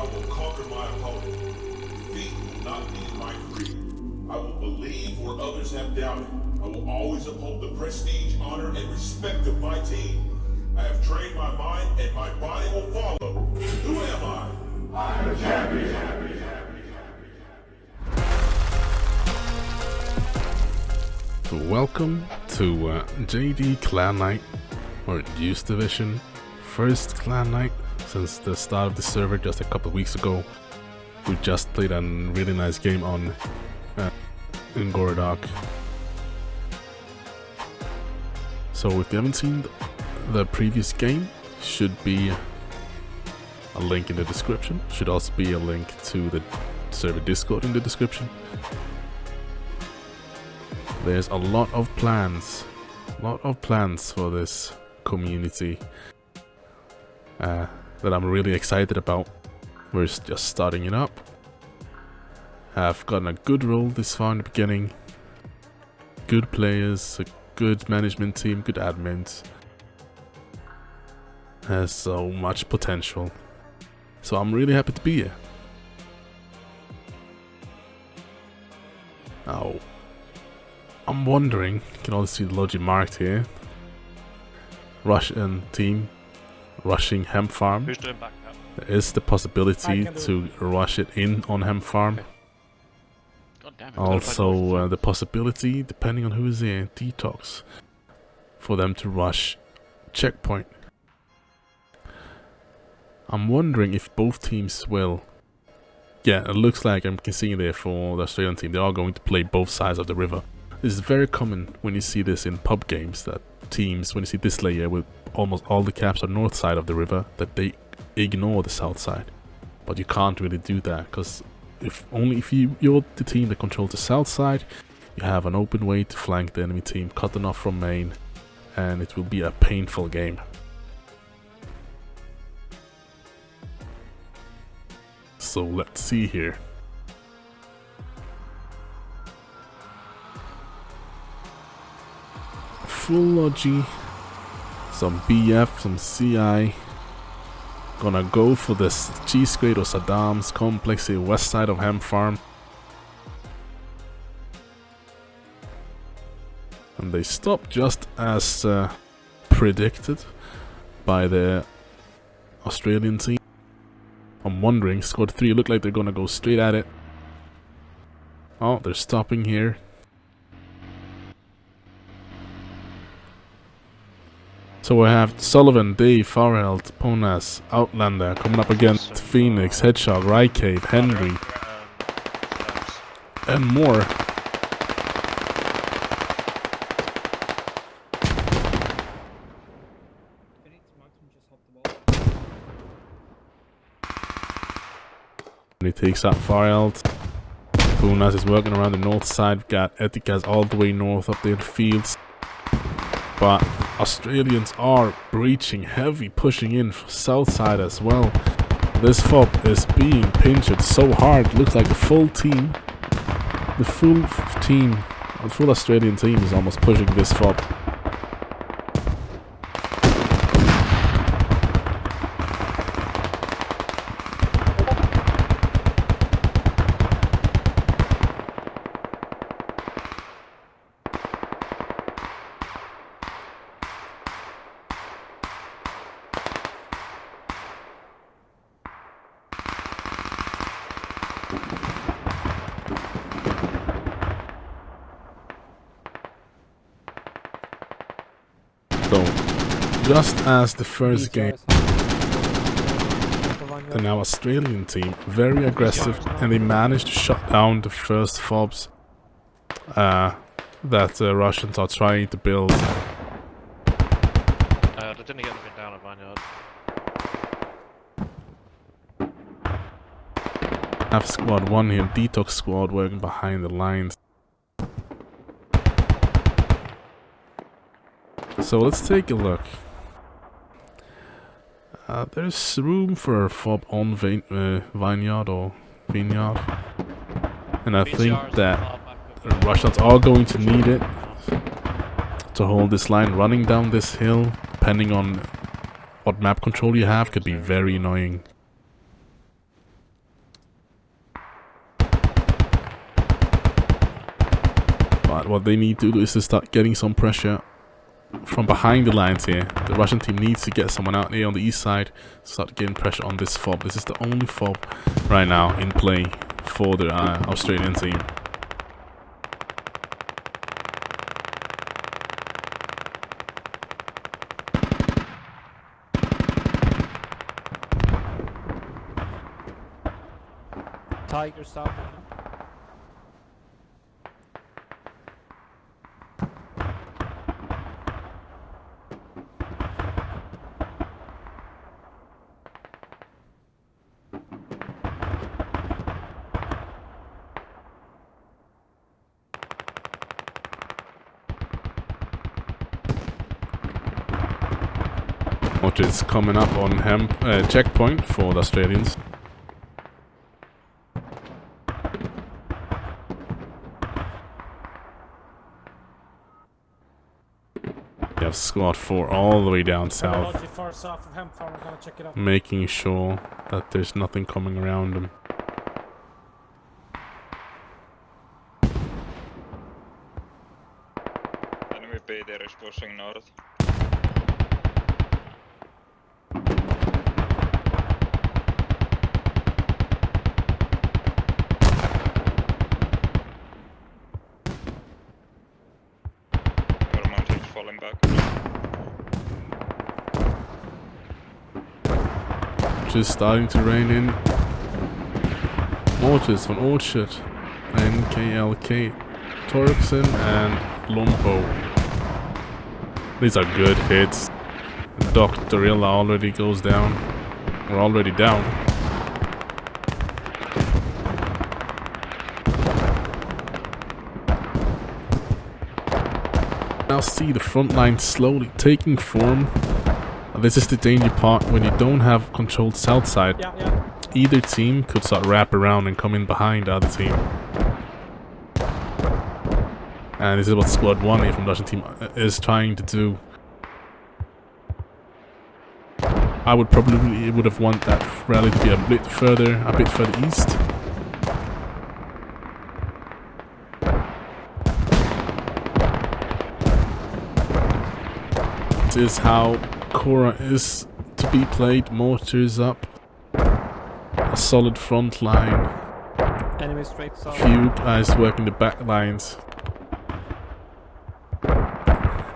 I will conquer my opponent. Defeat will not be my creed. I will believe where others have doubted. I will always uphold the prestige, honor, and respect of my team. I have trained my mind, and my body will follow. Who am I? I'm a champion. Welcome to JD Clan Night, or Youth Division, first Clan Night since the start of the server just a couple of weeks ago. We just played a really nice game on in GORODOK. So if you haven't seen the previous game, should be a link in the description. Should also be a link to the server Discord in the description. There's a lot of plans for this community that I'm really excited about. We're just starting it up. I've gotten a good role this far in the beginning. Good players, a good management team, good admins. Has so much potential. So I'm really happy to be here. Oh. I'm wondering, you can also see the logi marked here. Russian team rushing hemp farm. Who's doing back up? There is the possibility to rush it in on hemp farm. Okay. God damn it. Also the possibility, depending on who is here, detox, for them to rush checkpoint. I'm wondering if both teams will. Yeah, it looks like I'm seeing there for the Australian team, they are going to play both sides of the river. This is very common when you see this in pub games, that teams, when you see this layer with almost all the caps on north side of the river, that they ignore the south side. But you can't really do that, because if you're the team that controls the south side, you have an open way to flank the enemy team, cut them off from main, and it will be a painful game. So let's see here. Full logi, some BF, some CI. Gonna go for this cheese grade or Saddam's complex here, west side of hemp farm. And they stopped just as predicted by the Australian team. I'm wondering, squad 3 look like they're gonna go straight at it. Oh, they're stopping here. So we have Sullivan, Dave, Farheld, Ponas, Outlander coming up against Phoenix, Hedgehog, Rycave, Henry, and more. And he takes out Farheld. Ponas is working around the north side. We've got Etikas all the way north up there in the fields. But Australians are breaching heavy, pushing in from south side as well. This fob is being pinched so hard. Looks like the full team, the full Australian team is almost pushing this fob. So, just as the first game, the now Australian team, very aggressive, and they managed to shut down the first fobs that the Russians are trying to build. They didn't get anything down at Vineyard. Have squad 1 here, Detox squad working behind the lines. So let's take a look. There's room for a fob on Vineyard or Vineyard. And I think that the Russians are going to need it to hold this line. Running down this hill, depending on what map control you have, could be very annoying. But what they need to do is to start getting some pressure from behind the lines here. The Russian team needs to get someone out here on the east side, start getting pressure on this fob. This is the only fob right now in play for the Australian team. Tiger south. Which is coming up on checkpoint for the Australians. We have squad 4 all the way down south, making sure that there's nothing coming around them. Enemy B there is pushing north. Falling back. Just starting to rain in. Mortars from Orchard, NKLK, Torkson and Lompo. These are good hits. Doctorilla already goes down. We're already down. Now see the front line slowly taking form. This is the danger part when you don't have controlled south side. Either team could start wrap around and come in behind the other team. And this is what squad 1 here from the Russian team is trying to do. I would probably would have wanted that rally to be a bit further east. This is how Chora is to be played. Mortars up, a solid front line, Enemy straight south. few guys working the back lines,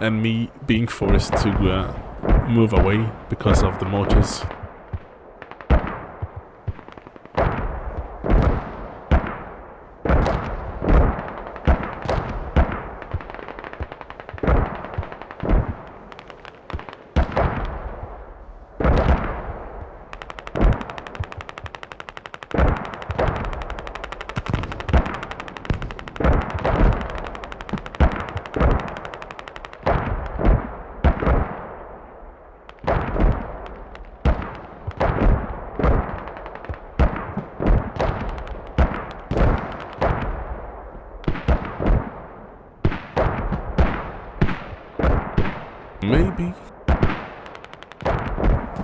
and me being forced to move away because of the mortars. Maybe.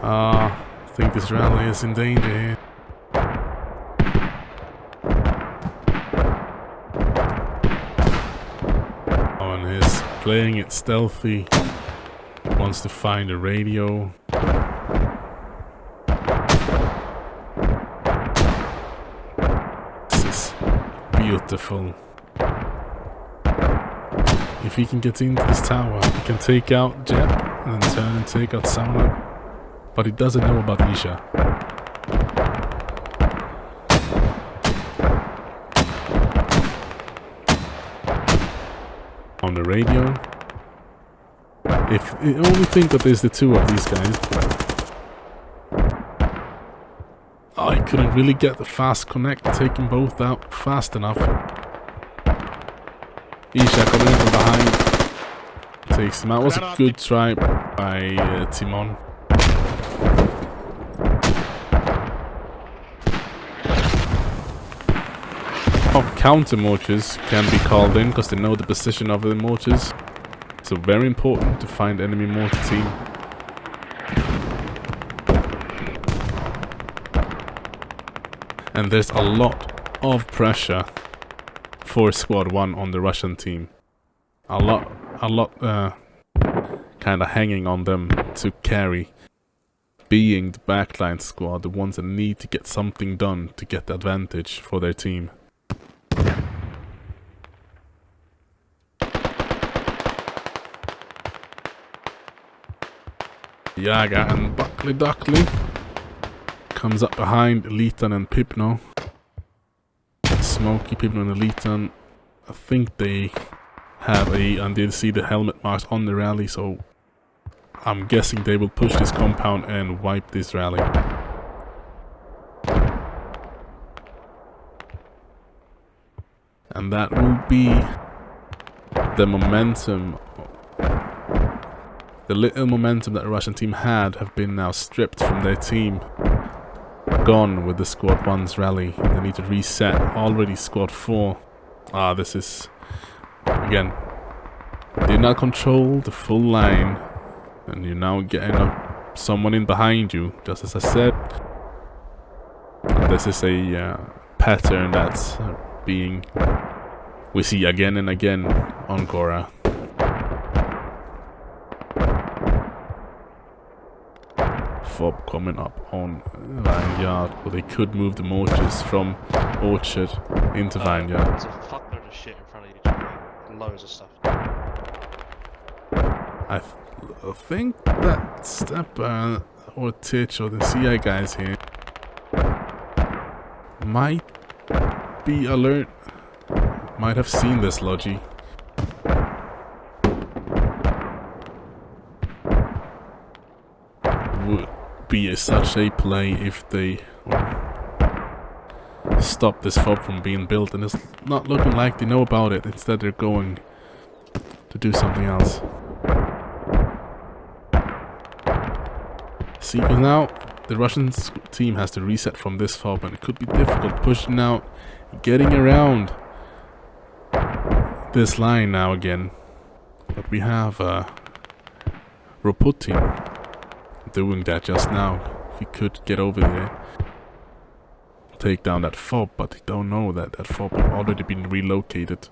I think this rally is in danger here. Oh, and he's playing it stealthy. Wants to find a radio. This is beautiful. If he can get into this tower, he can take out Jet and then turn and take out Sauna. But he doesn't know about Isha. On the radio. If you only think that there's the two of these guys. I couldn't really get the fast connect, taking both out fast enough. Isha coming in from behind, takes him out. Was a good try by Timon. Counter mortars can be called in because they know the position of the mortars. So very important to find enemy mortar team. And there's a lot of pressure for squad 1 on the Russian team. a lot kind of hanging on them to carry, being the backline squad, the ones that need to get something done to get the advantage for their team. Yaga and Buckley Duckley comes up behind Elitan and Pipno. Smokey, Pipno and Elitan, I think they have and they see the helmet marks on the rally, so I'm guessing they will push this compound and wipe this rally. And that will be the momentum. The little momentum that the Russian team had have been now stripped from their team. Gone with the Squad 1's rally. And they need to reset. Already Squad 4. This is... Again, did not control the full line. And you're now getting someone in behind you, just as I said. And this is a pattern that's being... we see again and again on Chora. Fob coming up on Vineyard, but they could move the mortars from Orchard into Vineyard. There's a fuckload of shit in front of you, Jimmy. Loads of stuff. I think that Stepper or Titch or the CI guys here might be alert, might have seen this Logi. Would be such a play if they stop this fob from being built, and it's not looking like they know about it. Instead they're going to do something else. See, because now the Russian team has to reset from this fob, and it could be difficult pushing out, getting around this line now again. But we have Roputin doing that just now. If he could get over there, take down that fob, but they don't know that that fob has already been relocated.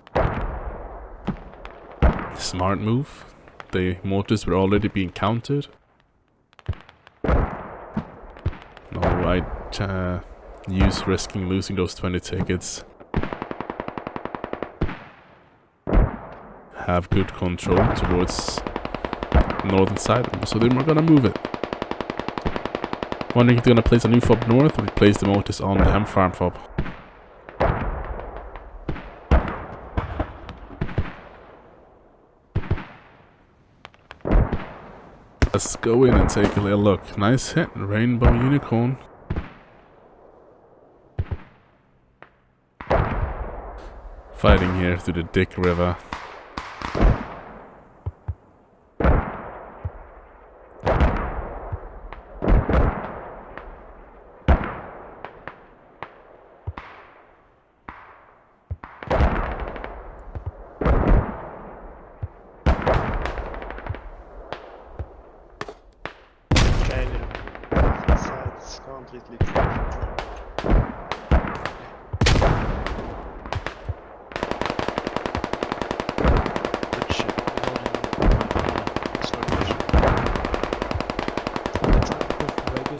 Smart move. The mortars were already being countered. No right use risking losing those 20 tickets. Have good control towards northern side, so they're gonna move it. Wondering if they're gonna place a new fob north or place the mortars on the Ham Farm fob. Let's go in and take a little look. Nice hit, Rainbow Unicorn. Fighting here through the Dick River.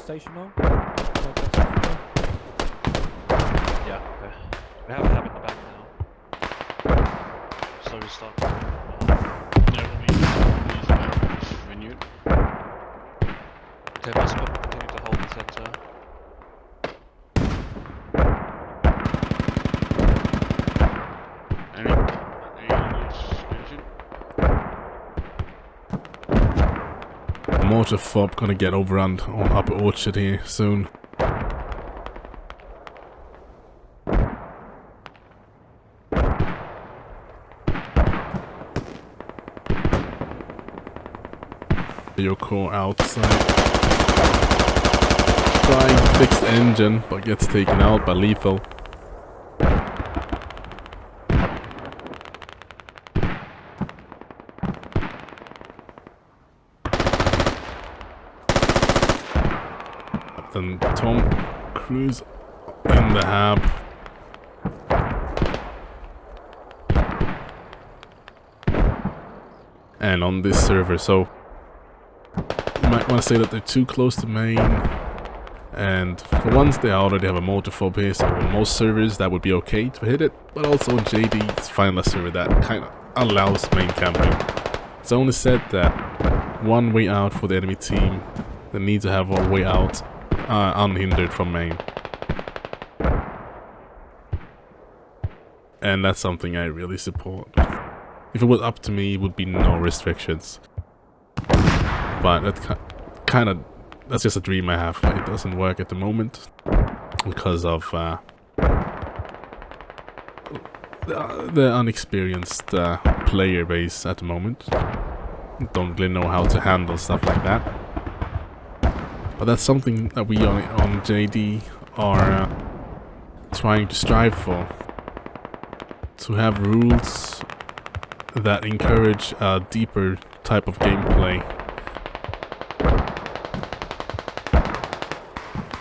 Station now? Yeah, okay. We have a habit in the back now. Slowly start. Yeah, we renewed. Okay, let's continue to hold the center. Mortar fob gonna get overrun on Upper Orchard here soon. Your core outside. Trying to fix the engine, but gets taken out by Lethal. Then Tom Cruise in the hab. . and on this server. So you might want to say that they're too close to main, and for once they already have a motor fob here, so on most servers that would be okay to hit it, but also on JD's finalist server that kind of allows main camping. It's only said that one way out for the enemy team, they need to have a way out unhindered from main. And that's something I really support. If it was up to me, it would be no restrictions. But that that's just a dream I have. It doesn't work at the moment because of the unexperienced player base at the moment. Don't really know how to handle stuff like that. But that's something that we on JD are trying to strive for. To have rules that encourage a deeper type of gameplay.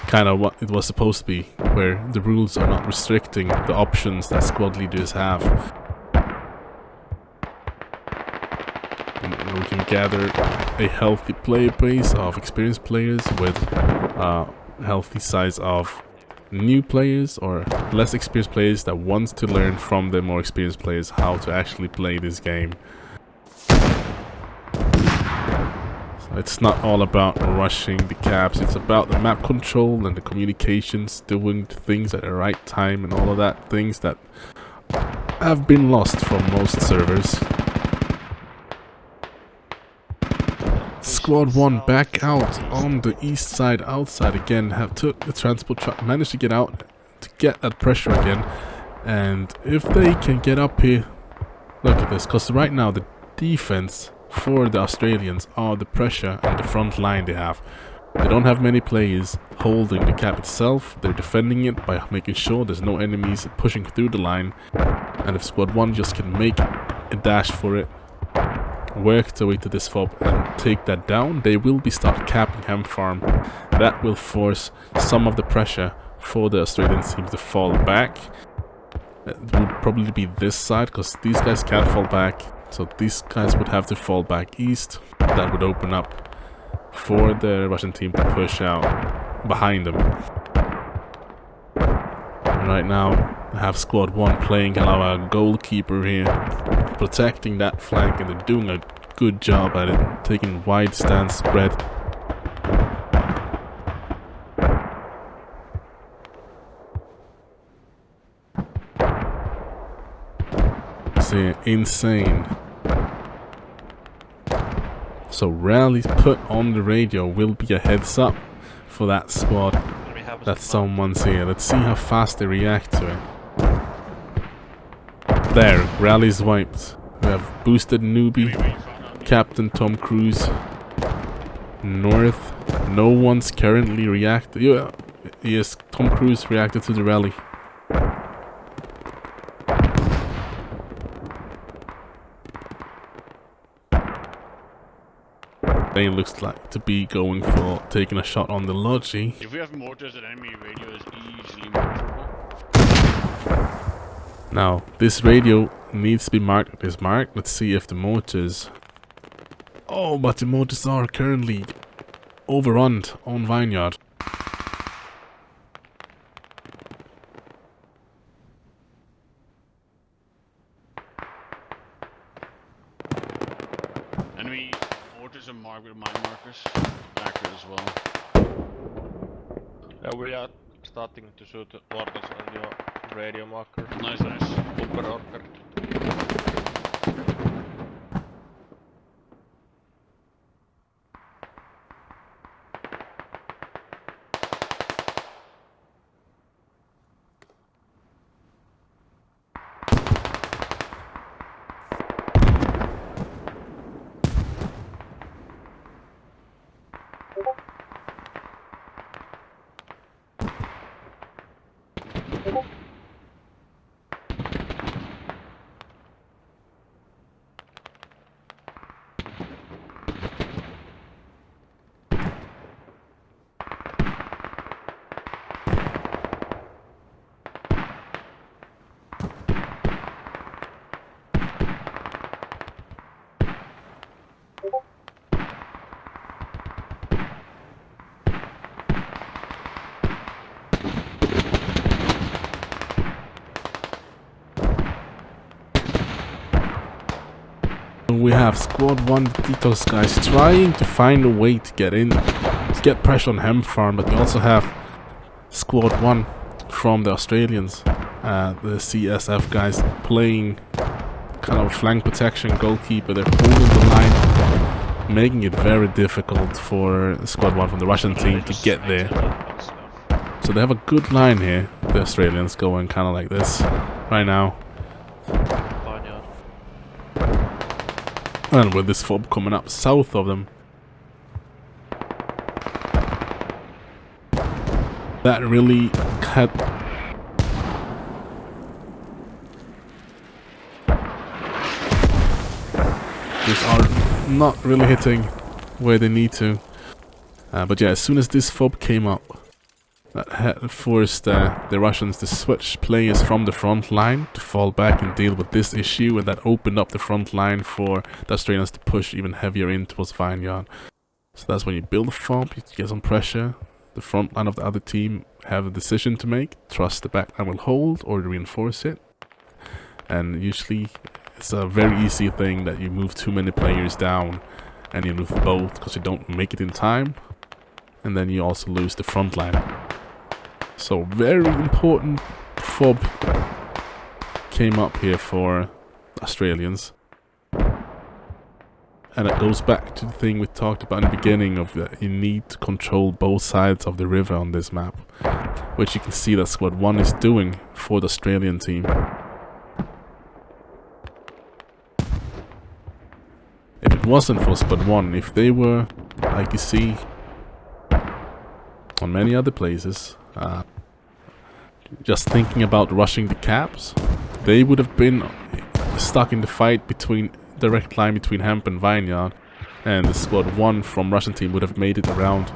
Kind of what it was supposed to be, where the rules are not restricting the options that squad leaders have. And we can gather a healthy player base of experienced players with a healthy size of new players or less experienced players that wants to learn from the more experienced players how to actually play this game. So it's not all about rushing the caps, it's about the map control and the communications, doing things at the right time and all of that, things that have been lost from most servers. Squad 1 back out on the east side outside again, took the transport truck, managed to get out to get that pressure again, and if they can get up here, look at this, because right now the defense for the Australians are the pressure and the front line they have. They don't have many players holding the cap itself, they're defending it by making sure there's no enemies pushing through the line, and if Squad 1 just can make a dash for it, work their way to this fob and take that down, they will be start capping Ham Farm. That will force some of the pressure for the Australian team to fall back. It would probably be this side because these guys can't fall back, so these guys would have to fall back east. That would open up for the Russian team to push out behind them. And right now I have Squad 1 playing our goalkeeper here, protecting that flank, and they're doing a good job at it, taking wide stance spread. See, insane. So rallies put on the radio will be a heads up for that squad that someone's here. Let's see how fast they react to it. There, rally's wiped. We have boosted newbie, Captain Tom Cruise, north. No one's currently reacted. Yeah, yes, Tom Cruise reacted to the rally. They looks like to be going for taking a shot on the lodgy. If we have mortars, an enemy radio is easily mortarable. Now, this radio needs to be marked with this mark. Let's see if the mortars... Oh, but the mortars are currently overrun on Vineyard. Enemy mortars are marked with mine markers. Accurate as well. Yeah, we are starting to shoot orders on your radio marker. Nice, nice. Upper order. we have Squad 1 Detox guys trying to find a way to get in, to get pressure on Hem Farm, but we also have Squad 1 from the Australians, the CSF guys, playing kind of flank protection, goalkeeper. They're holding the line, making it very difficult for Squad 1 from the Russian team to get there. So they have a good line here, the Australians, going kind of like this right now. Vineyard. And with this fob coming up south of them, that really had just are not really hitting where they need to. But yeah, as soon as this fob came up, that had forced the Russians to switch players from the front line to fall back and deal with this issue, and that opened up the front line for the Australians to push even heavier in towards Vineyard. So that's when you build a fob, you get some pressure. The front line of the other team have a decision to make: trust the back line will hold or reinforce it. And usually it's a very easy thing that you move too many players down and you lose both because you don't make it in time, and then you also lose the front line. So very important fob came up here for Australians. And it goes back to the thing we talked about in the beginning of that you need to control both sides of the river on this map, which you can see that Squad 1 is doing for the Australian team. If it wasn't for Squad 1, if they were, like you see on many other places, just thinking about rushing the caps, they would have been stuck in the fight between direct line between Hemp and Vineyard, and the Squad 1 from Russian team would have made it around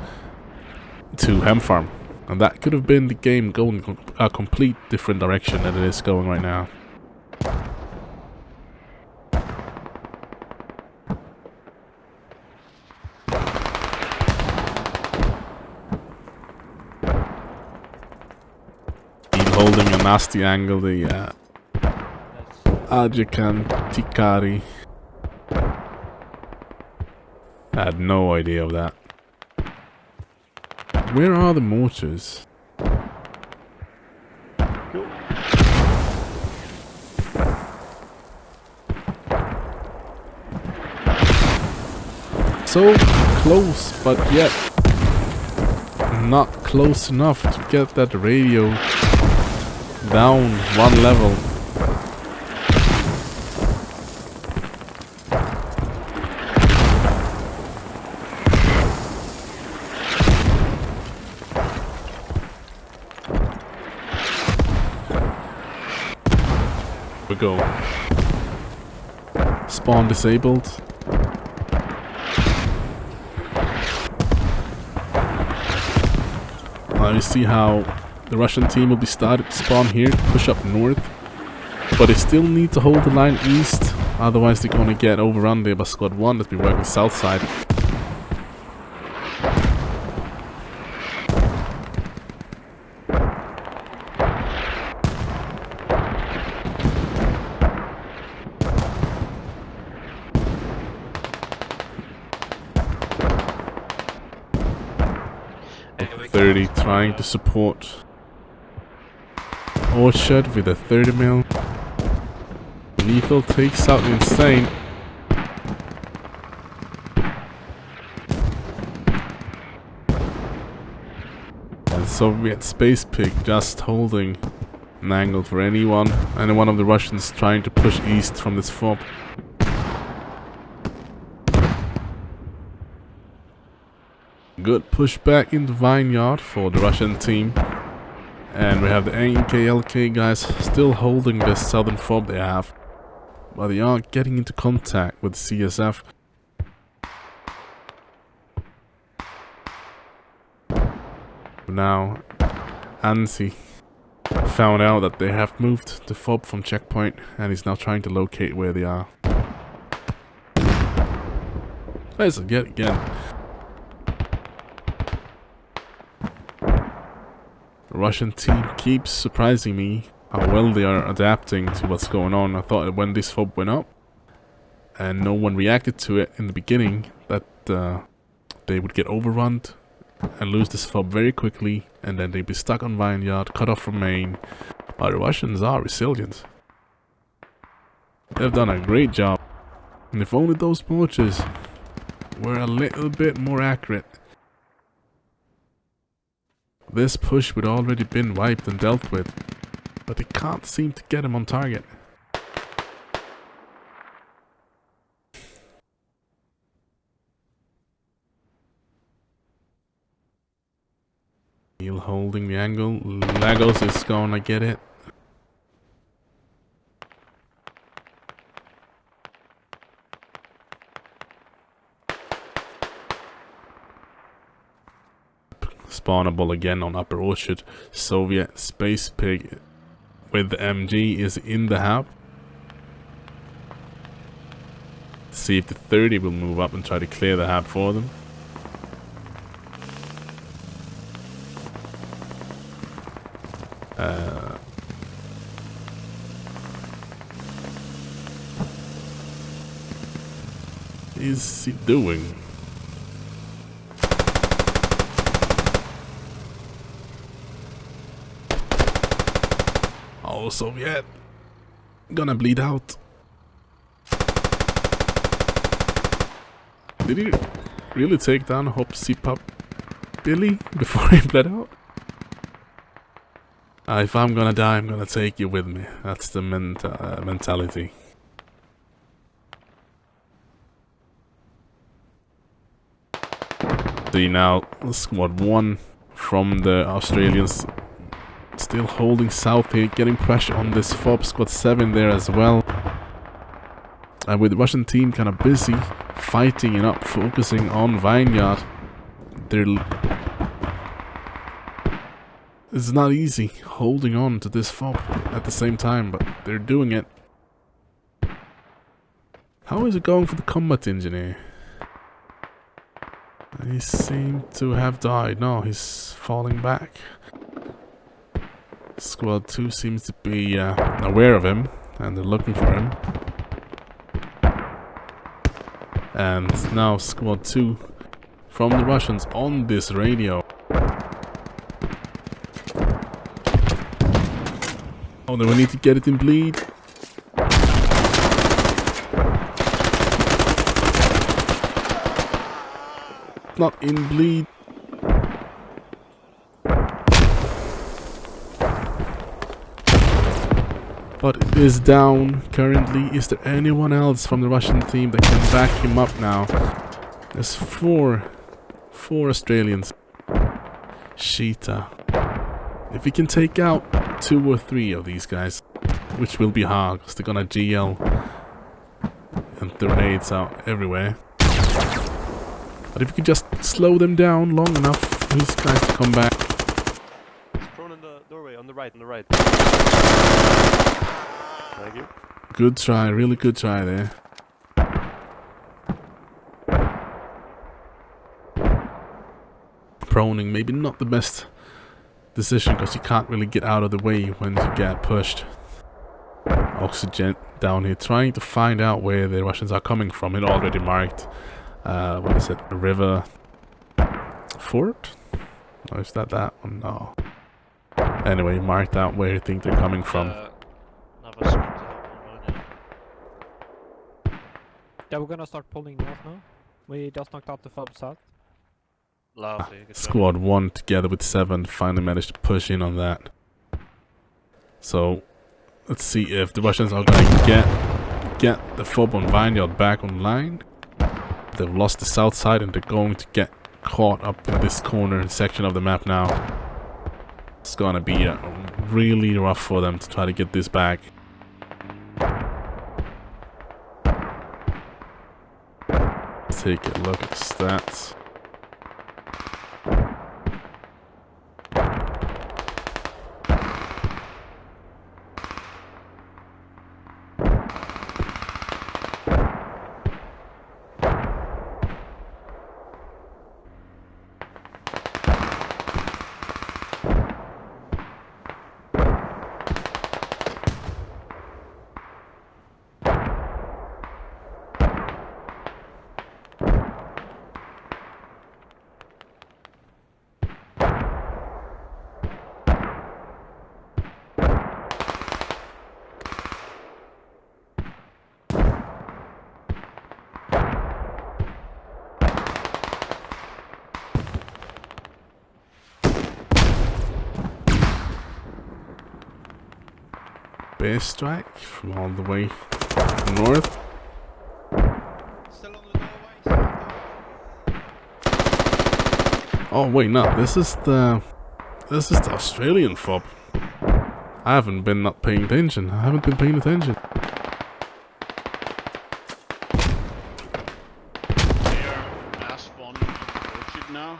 to Hemp Farm, and that could have been the game going a complete different direction than it is going right now. Holding a nasty angle, the Ajakan Tikari. I had no idea of that. Where are the mortars? So close, but yet not close enough to get that radio down one level. We go. Spawn disabled. Now you see how the Russian team will be started to spawn here, push up north, but they still need to hold the line east, otherwise they're going to get overrun there by Squad 1 that's been working south side. Trying to support Orchard with a 30mm. Lethal takes out the Insane. And Soviet Space Pig just holding an angle for anyone of the Russians trying to push east from this fob. Good pushback into Vineyard for the Russian team. And we have the NKLK guys still holding the southern fob they have. But they are getting into contact with CSF. Now, Ansi found out that they have moved the fob from checkpoint and he's now trying to locate where they are. Let's get again. The Russian team keeps surprising me how well they are adapting to what's going on. I thought that when this fob went up, and no one reacted to it in the beginning, that they would get overrun and lose this fob very quickly, and then they'd be stuck on Vineyard, cut off from main. But the Russians are resilient. They've done a great job. And if only those mortars were a little bit more accurate, this push would already been wiped and dealt with. But they can't seem to get him on target. He'll holding the angle. Lagos is gonna get it. Spawnable again on Upper Orchard. Soviet Space Pig with the MG is in the hub. See if the 30 will move up and try to clear the hub for them. Is he doing? Oh, Soviet. Gonna bleed out. Did he really take down Hopsy Pup Billy before he bled out? If I'm gonna die, I'm gonna take you with me. That's the mentality. See now, squad 1 from the Australians still holding south here, getting pressure on this fob. Squad 7 there as well. And with the Russian team kind of busy fighting and up, focusing on Vineyard, it's not easy holding on to this fob at the same time, but they're doing it. How is it going for the combat engineer? He seemed to have died. No, he's falling back. Squad 2 seems to be aware of him, and they're looking for him. And now Squad 2 from the Russians on this radio. Oh, then we need to get it in bleed. Not in bleed. But it is down currently. Is there anyone else from the Russian team that can back him up now? There's four Australians. Sheeta. If we can take out 2 or 3 of these guys, which will be hard because they're gonna GL and grenades out everywhere. But if we can just slow them down long enough for these guys to come back. He's prone in the doorway, on the right, Thank you. Good try, really good try there. Proning, maybe not the best decision because you can't really get out of the way when you get pushed. Oxygen down here, trying to find out where the Russians are coming from. It already marked. What is it? A river fort? Or is that one? No. Anyway, marked out where you think they're coming from. Yeah, we're gonna start pulling north now. We just knocked out the fob south. Lovely. Squad 1 together with 7 finally managed to push in on that. So let's see if the Russians are going to get the fob on Vineyard back online. They've lost the south side and they're going to get caught up in this corner section of the map now. It's gonna be really rough for them to try to get this back. Take a look at the stats. bear strike from all the way north. Still on the doorway. Oh wait, no, this is the Australian fob. I haven't been not paying attention. I haven't been paying attention. They are last spawn orchard now.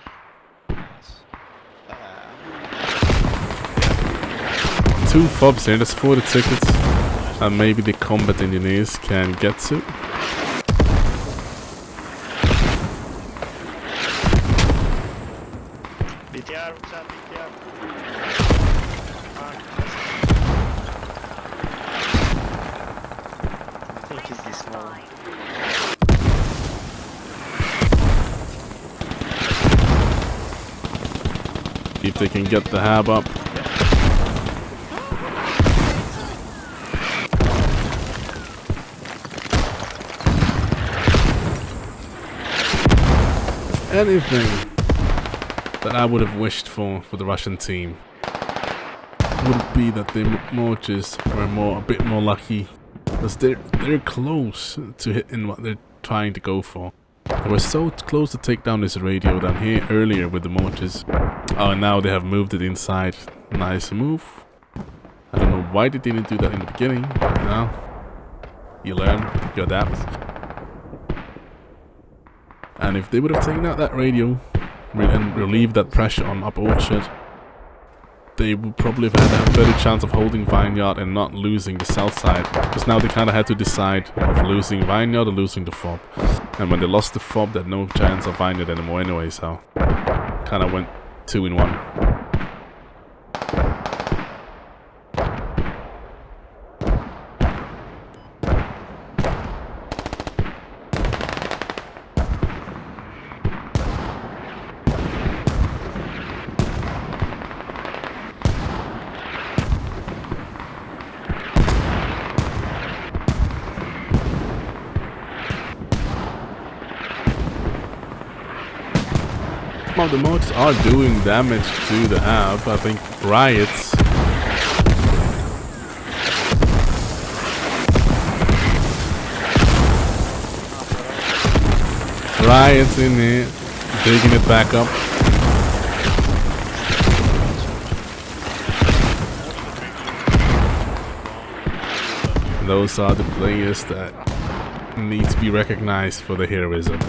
Two fobs here. There's 40 tickets, and maybe the combat engineers can get to. BTR, what's up, BTR? I think it's this one. If they can get the hab up. Anything that I would have wished for the Russian team would be that the Mortars were a bit more lucky, because they're close to hitting what they're trying to go for. They were so close to take down this radio down here earlier with the Mortars. Oh, and now they have moved it inside. Nice move. I don't know why they didn't do that in the beginning, but now you learn, you adapt. And if they would have taken out that radio and relieved that pressure on Up Orchard, they would probably have had a better chance of holding Vineyard and not losing the south side. Because now they kind of had to decide of losing Vineyard or losing the fob. And when they lost the fob, they had no chance of Vineyard anymore anyway, so kind of went 2 in 1. Some of the mods are doing damage to the hab. I think Riots in here, digging it back up. Those are the players that need to be recognized for their heroism.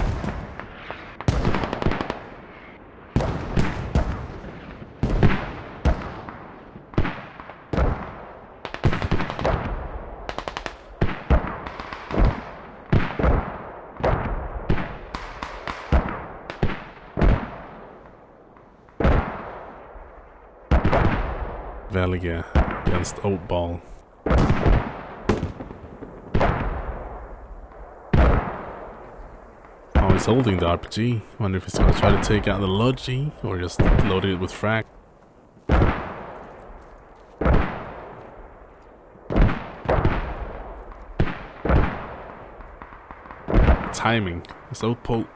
Valiga against Oatball. Oh, he's holding the RPG. Wonder if he's gonna try to take out the Logi or just load it with frag. Timing. So Oatball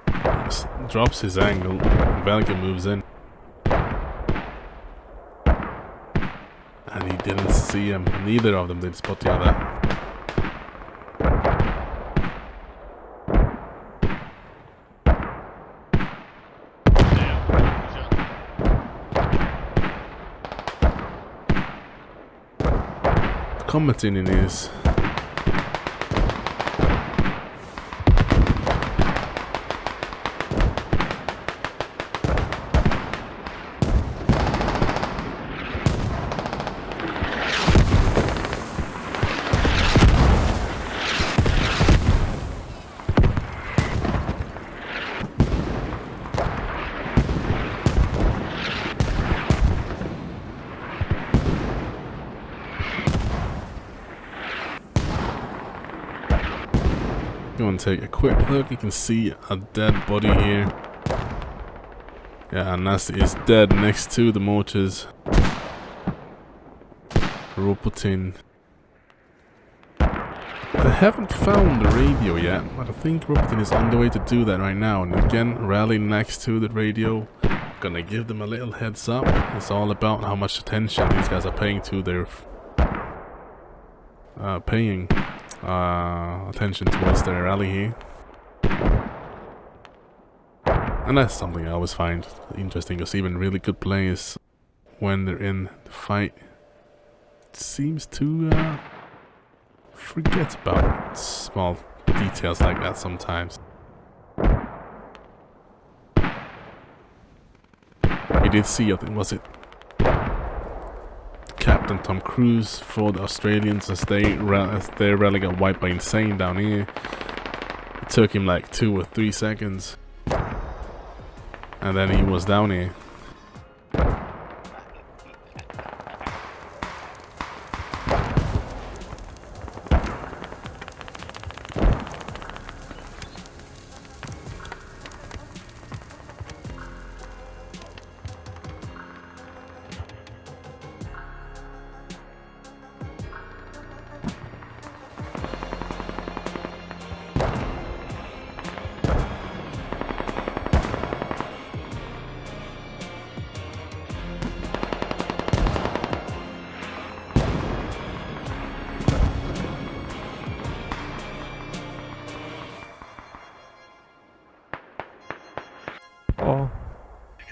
drops his angle, and Valiga moves in. And he didn't see him. Neither of them did spot the other. The commenting in is go and take a quick look. You can see a dead body here. Yeah, Nasi is dead next to the mortars. Roputin. They haven't found the radio yet, but I think Roputin is on the way to do that right now. And again, rally next to the radio. Gonna give them a little heads up. It's all about how much attention these guys are paying to their paying attention towards their rally here. And that's something I always find interesting, because even really good players, when they're in the fight, seems to forget about small details like that sometimes. We did see, I think, was it Captain Tom Cruise for the Australians as their rally got wiped by Insane down here. It took him like 2 or 3 seconds. And then he was down here.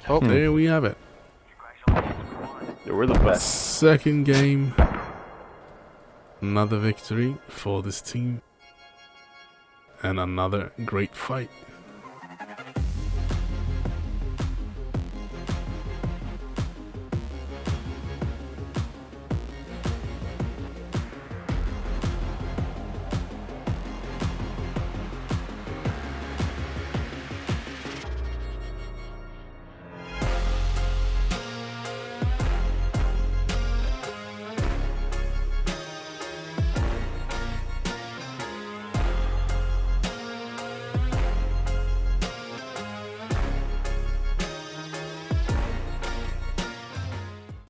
Oh, there we have it. Yeah, we're the best. Second game. Another victory for this team. And another great fight.